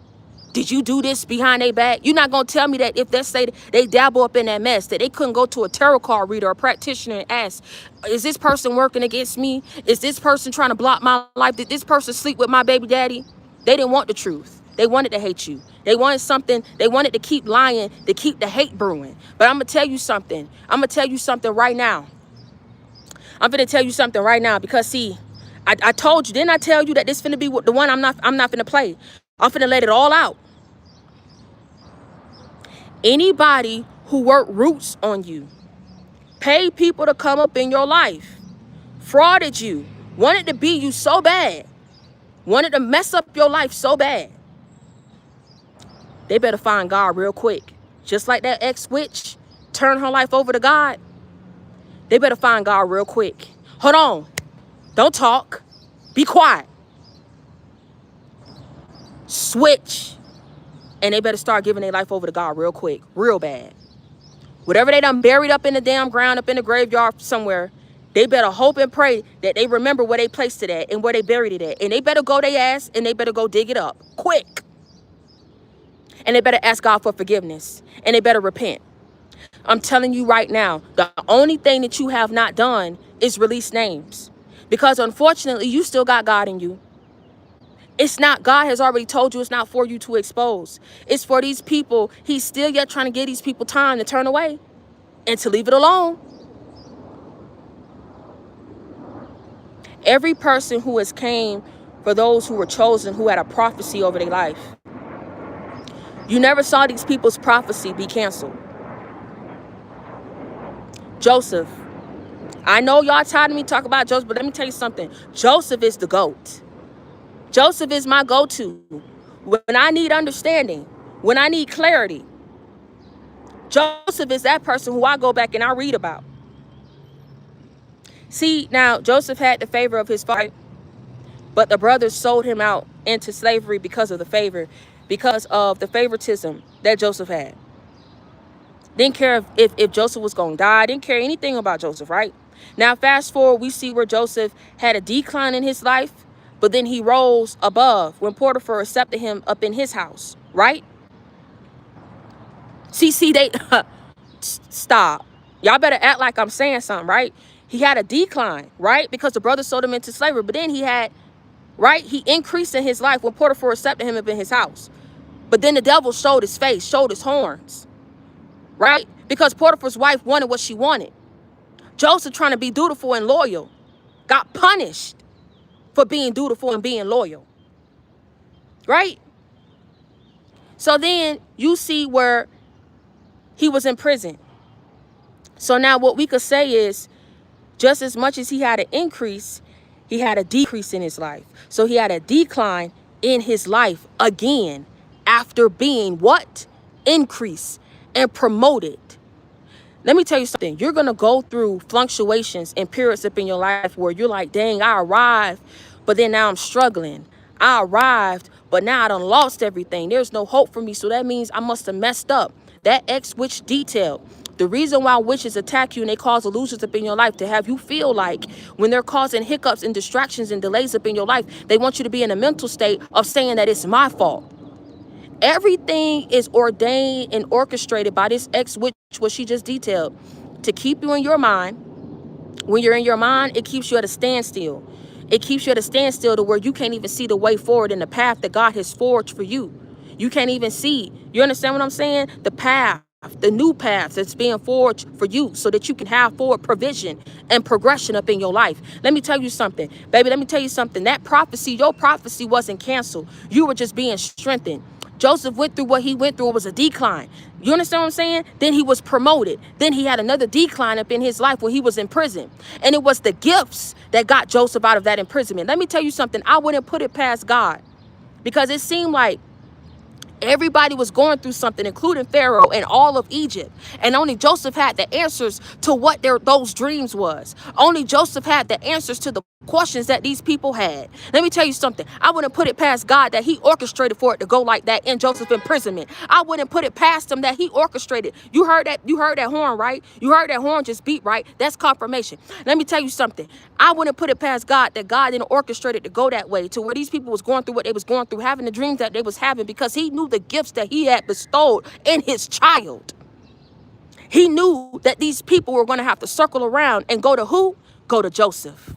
Did you do this behind their back? You're not going to tell me that if they say they dabble up in that mess, that they couldn't go to a tarot card reader or a practitioner and ask, is this person working against me? Is this person trying to block my life? Did this person sleep with my baby daddy? They didn't want the truth. They wanted to hate you. They wanted something. They wanted to keep lying, to keep the hate brewing. But I'm going to tell you something. I'm going to tell you something right now. I'm going to tell you something right now because, see, I told you, didn't I tell you that this finna be the one I'm not finna play? I'm finna let it all out. Anybody who worked roots on you, paid people to come up in your life, frauded you, wanted to be you so bad, wanted to mess up your life so bad, they better find God real quick. Just like that ex-witch turned her life over to God, they better find God real quick. Hold on. Don't talk. Be quiet. Switch. And they better start giving their life over to God real quick. Real bad. Whatever they done buried up in the damn ground, up in the graveyard somewhere, they better hope and pray that they remember where they placed it at and where they buried it at. And they better go their ass and they better go dig it up. Quick. And they better ask God for forgiveness. And they better repent. I'm telling you right now, the only thing that you have not done is release names. Because unfortunately, you still got God in you. It's not, God has already told you it's not for you to expose. It's for these people. He's still yet trying to give these people time to turn away and to leave it alone. Every person who has came for those who were chosen, who had a prophecy over their life. You never saw these people's prophecy be canceled. Joseph. I know y'all tired of me talking about Joseph, but let me tell you something. Joseph is the GOAT. Joseph is my go-to. When I need understanding, when I need clarity, Joseph is that person who I go back and I read about. See, now, Joseph had the favor of his father, but the brothers sold him out into slavery because of the favor, because of the favoritism that Joseph had. Didn't care if Joseph was going to die. Didn't care anything about Joseph, right? Now, fast forward, we see where Joseph had a decline in his life, but then he rose above when Potiphar accepted him up in his house, right? See, they stop. Y'all better act like I'm saying something, right? He had a decline, right? Because the brother sold him into slavery. But then he had, right? He increased in his life when Potiphar accepted him up in his house. But then the devil showed his face, showed his horns, right? Because Potiphar's wife wanted what she wanted. Joseph, trying to be dutiful and loyal, got punished for being dutiful and being loyal, right? So then you see where he was in prison. So now what we could say is, just as much as he had an increase, he had a decrease in his life. So he had a decline in his life again after being what? Increased and promoted. Let me tell you something. You're going to go through fluctuations and periods up in your life where you're like, dang, I arrived, but then now I'm struggling. I arrived, but now I done lost everything. There's no hope for me. So that means I must have messed up. That X witch detail. The reason why witches attack you and they cause illusions up in your life to have you feel like when they're causing hiccups and distractions and delays up in your life, they want you to be in a mental state of saying that it's my fault. Everything is ordained and orchestrated by this ex witch, what she just detailed, to keep you in your mind. When you're in your mind, it keeps you at a standstill. It keeps you at a standstill to where you can't even see the way forward in the path that God has forged for you. You can't even see. You understand what I'm saying? The path, the new path that's being forged for you so that you can have forward provision and progression up in your life. Let me tell you something, baby. Let me tell you something. That prophecy, your prophecy wasn't canceled. You were just being strengthened. Joseph went through what he went through. It was a decline. You understand what I'm saying? Then he was promoted. Then he had another decline up in his life when he was in prison. And it was the gifts that got Joseph out of that imprisonment. Let me tell you something. I wouldn't put it past God, because it seemed like everybody was going through something, including Pharaoh and all of Egypt. And only Joseph had the answers to what those dreams was. Only Joseph had the answers to the questions that these people had. Let me tell you something. I wouldn't put it past God that he orchestrated for it to go like that in Joseph's imprisonment. I wouldn't put it past him that he orchestrated. You heard that horn, right? You heard that horn just beat, right? That's confirmation. Let me tell you something. I wouldn't put it past God that God didn't orchestrate it to go that way, to where these people was going through what they was going through, having the dreams that they was having, because he knew the gifts that he had bestowed in his child. He knew that these people were going to have to circle around and go to who? Go to Joseph.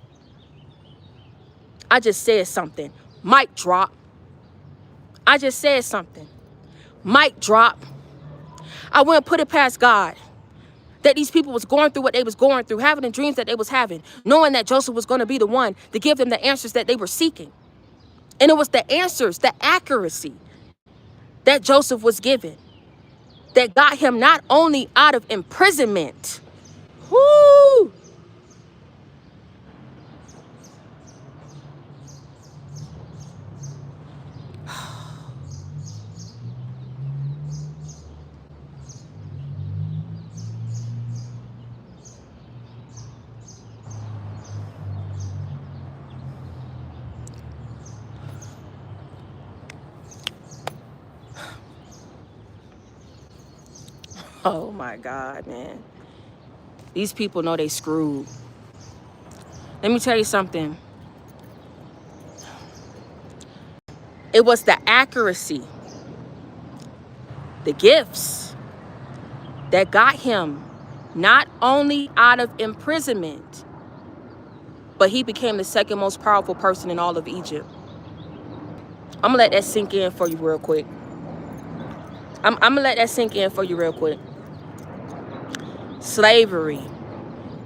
I just said something. Mic drop. I just said something. Mic drop. I wouldn't put it past God that these people was going through what they was going through, having the dreams that they was having, knowing that Joseph was going to be the one to give them the answers that they were seeking. And it was the answers, the accuracy that Joseph was given that got him not only out of imprisonment. Whoo! Oh my God, man. These people know they screwed. Let me tell you something. It was the accuracy, the gifts that got him not only out of imprisonment, but he became the second most powerful person in all of Egypt. I'm gonna let that sink in for you real quick. I'm gonna let that sink in for you real quick. Slavery.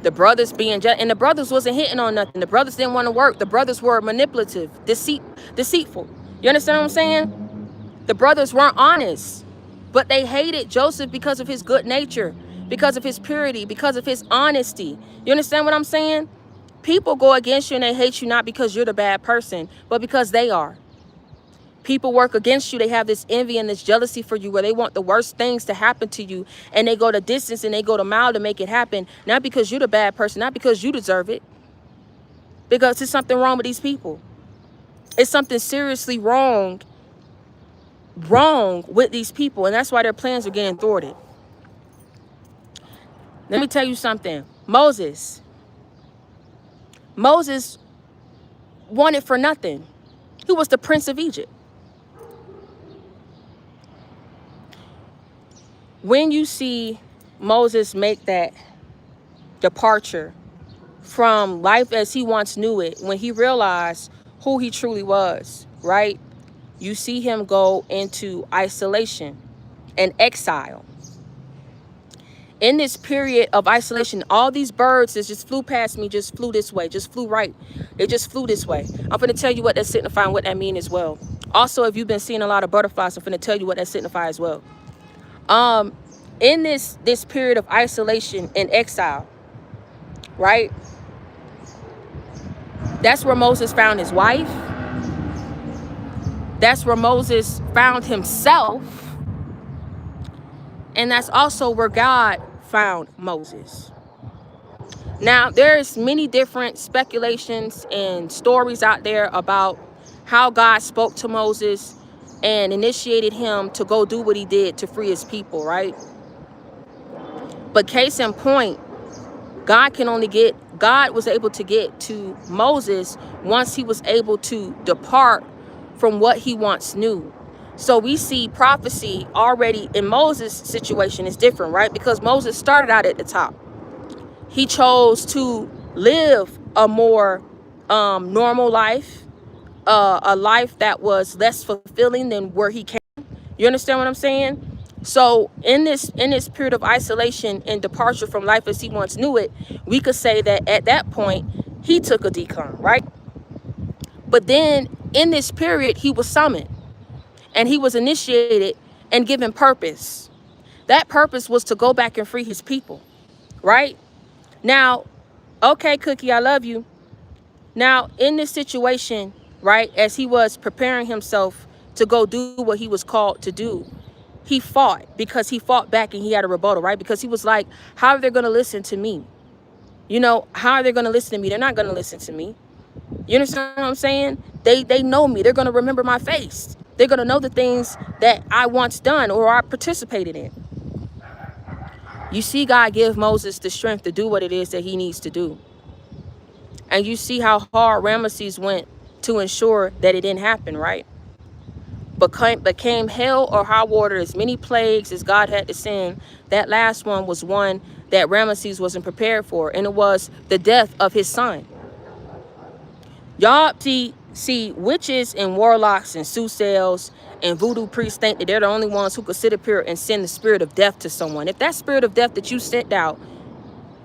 The brothers being just, and the brothers wasn't hitting on nothing. The brothers didn't want to work. The brothers were manipulative, deceitful. You understand what I'm saying? The brothers weren't honest, but they hated Joseph because of his good nature, because of his purity, because of his honesty. You understand what I'm saying? People go against you and they hate you not because you're the bad person, but because they are. People work against you. They have this envy and this jealousy for you where they want the worst things to happen to you. And they go the distance and they go the mile to make it happen. Not because you're the bad person, not because you deserve it. Because there's something wrong with these people. It's something seriously wrong with these people. And that's why their plans are getting thwarted. Let me tell you something. Moses wanted for nothing. He was the prince of Egypt. when you see Moses make that departure from life as he once knew it, when he realized who he truly was, right? You see him go into isolation and exile. In this period of isolation, all these birds that just flew past me just flew this way, just flew right. They just flew this way. I'm going to tell you what that signifying, what that means as well. Also, if you've been seeing a lot of butterflies, I'm going to tell you what that signifies as well. In this period of isolation and exile, right? That's where Moses found his wife. That's where Moses found himself. And that's also where God found Moses. Now, there's many different speculations and stories out there about how God spoke to Moses and initiated him to go do what he did to free his people, right? But case in point, God was able to get to Moses once he was able to depart from what he once knew. So we see prophecy already in Moses' situation is different, right? Because Moses started out at the top. He chose to live a more normal life, a life that was less fulfilling than where he came. You understand what I'm saying? So in this period of isolation and departure from life as he once knew it, we could say that at that point he took a decline, right? But then in this period he was summoned and he was initiated and given purpose. That purpose was to go back and free his people, right? Now, okay, Cookie, I love you. Now, in this situation, right, as he was preparing himself to go do what he was called to do, he fought because he fought back and he had a rebuttal, right? Because he was like, how are they going to listen to me? You know, how are they going to listen to me? They're not going to listen to me. You understand what I'm saying? They know me. They're going to remember my face. They're going to know the things that I once done or I participated in. You see God give Moses the strength to do what it is that he needs to do. And you see how hard Ramesses went to ensure that it didn't happen, right? Became hell or high water, as many plagues as God had to send. That last one was one that Ramesses wasn't prepared for, and it was the death of his son. Y'all see witches and warlocks and soothsayers and voodoo priests think that they're the only ones who could sit up here and send the spirit of death to someone. If that spirit of death that you sent out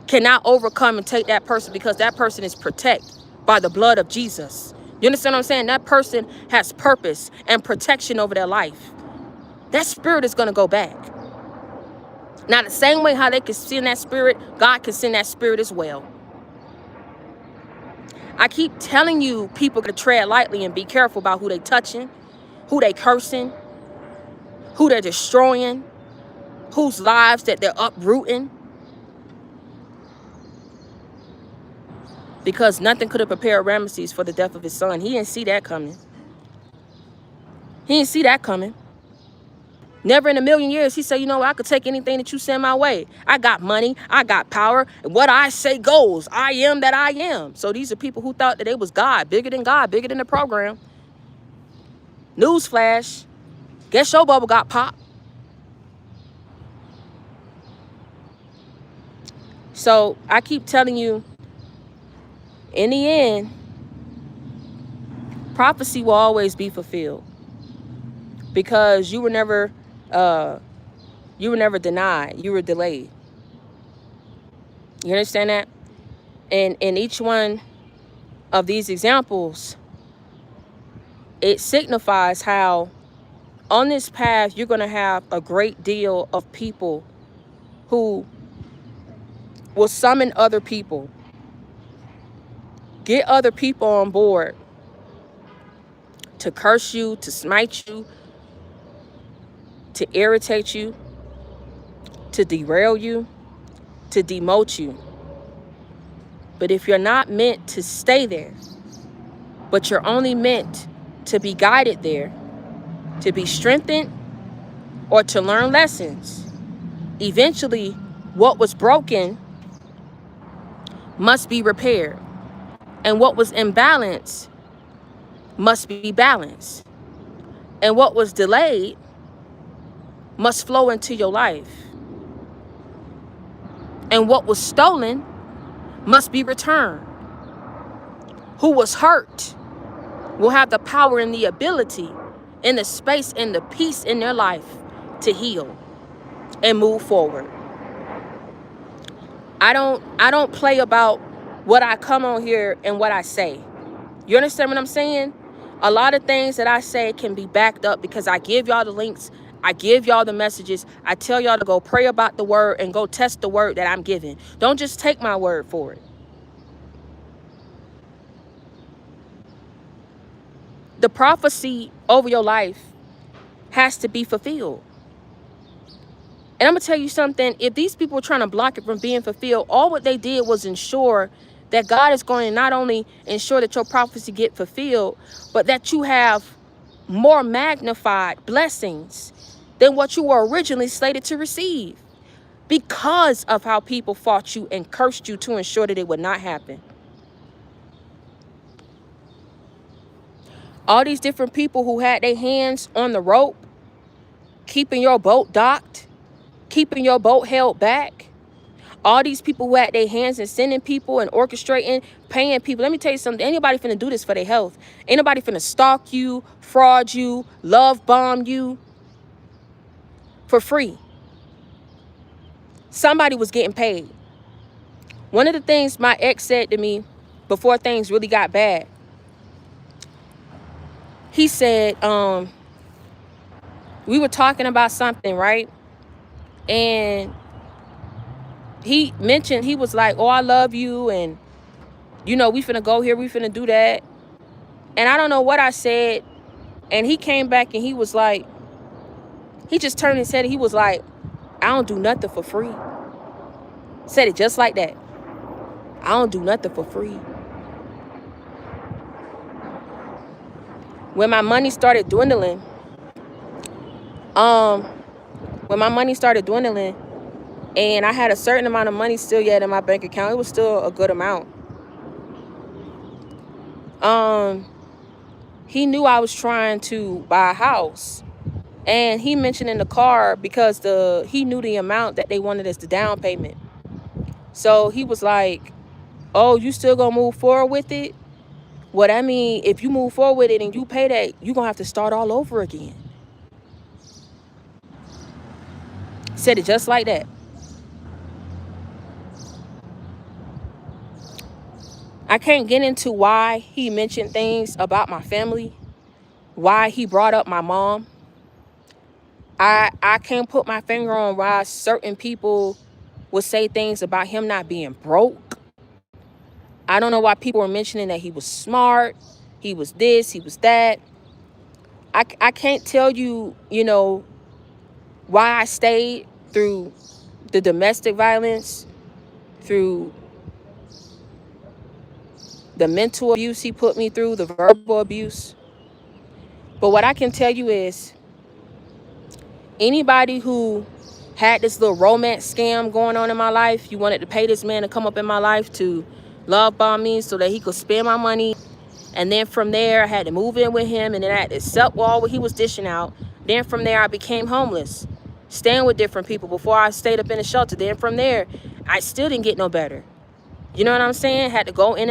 cannot overcome and take that person because that person is protected by the blood of Jesus. You understand what I'm saying? That person has purpose and protection over their life. That spirit is going to go back. Now, the same way how they can send that spirit, God can send that spirit as well. I keep telling you, people to tread lightly and be careful about who they touching, who they cursing, who they're destroying, whose lives that they're uprooting. Because nothing could have prepared Ramesses for the death of his son. He didn't see that coming. He didn't see that coming. Never in a million years. He said, you know, I could take anything that you send my way. I got money. I got power. And what I say goes. I am that I am. So these are people who thought that they was God. Bigger than God. Bigger than the program. Newsflash. Guess your bubble got popped. So I keep telling you, in the end, prophecy will always be fulfilled. Because you were never denied. You were delayed. You understand that? And in each one of these examples, it signifies how on this path you're going to have a great deal of people who will summon other people, get other people on board to curse you, to smite you, to irritate you, to derail you, to demote you. But if you're not meant to stay there, but you're only meant to be guided there, to be strengthened, or to learn lessons, eventually what was broken must be repaired. And what was imbalanced must be balanced. And what was delayed must flow into your life. And what was stolen must be returned. Who was hurt will have the power and the ability and the space and the peace in their life to heal and move forward. I don't play about what I come on here and what I say. You understand what I'm saying? A lot of things that I say can be backed up because I give y'all the links. I give y'all the messages. I tell y'all to go pray about the word and go test the word that I'm giving. Don't just take my word for it. The prophecy over your life has to be fulfilled. And I'm going to tell you something. If these people are trying to block it from being fulfilled, all what they did was ensure that God is going to not only ensure that your prophecy get fulfilled, but that you have more magnified blessings than what you were originally slated to receive because of how people fought you and cursed you to ensure that it would not happen. All these different people who had their hands on the rope, keeping your boat docked, keeping your boat held back. All these people who had their hands in sending people and orchestrating, paying people. Let me tell you something. Anybody finna do this for their health. Anybody finna stalk you, fraud you, love bomb you for free. Somebody was getting paid. One of the things my ex said to me before things really got bad, he said, we were talking about something, right? And he mentioned, he was like, oh, I love you. And, you know, we finna go here. We finna do that. And I don't know what I said. And he came back and he was like, he just turned and said, he was like, I don't do nothing for free. Said it just like that. I don't do nothing for free. When my money started dwindling, and I had a certain amount of money still yet in my bank account, it was still a good amount. He knew I was trying to buy a house. And he mentioned in the car because he knew the amount that they wanted as the down payment. So he was like, oh, you still gonna move forward with it? What I mean, if you move forward with it and you pay that, you're gonna have to start all over again. Said it just like that. I can't get into why he mentioned things about my family, why he brought up my mom. I can't put my finger on why certain people would say things about him not being broke. I don't know why people were mentioning that he was smart, he was this, he was that. I can't tell you, you know, why I stayed through the domestic violence, through the mental abuse he put me through, the verbal abuse. But what I can tell you is anybody who had this little romance scam going on in my life, you wanted to pay this man to come up in my life to love bomb me so that he could spend my money. And then from there, I had to move in with him, and then I had to accept all what he was dishing out. Then from there, I became homeless, staying with different people before I stayed up in a shelter. Then from there, I still didn't get no better. You know what I'm saying? Had to go in and out.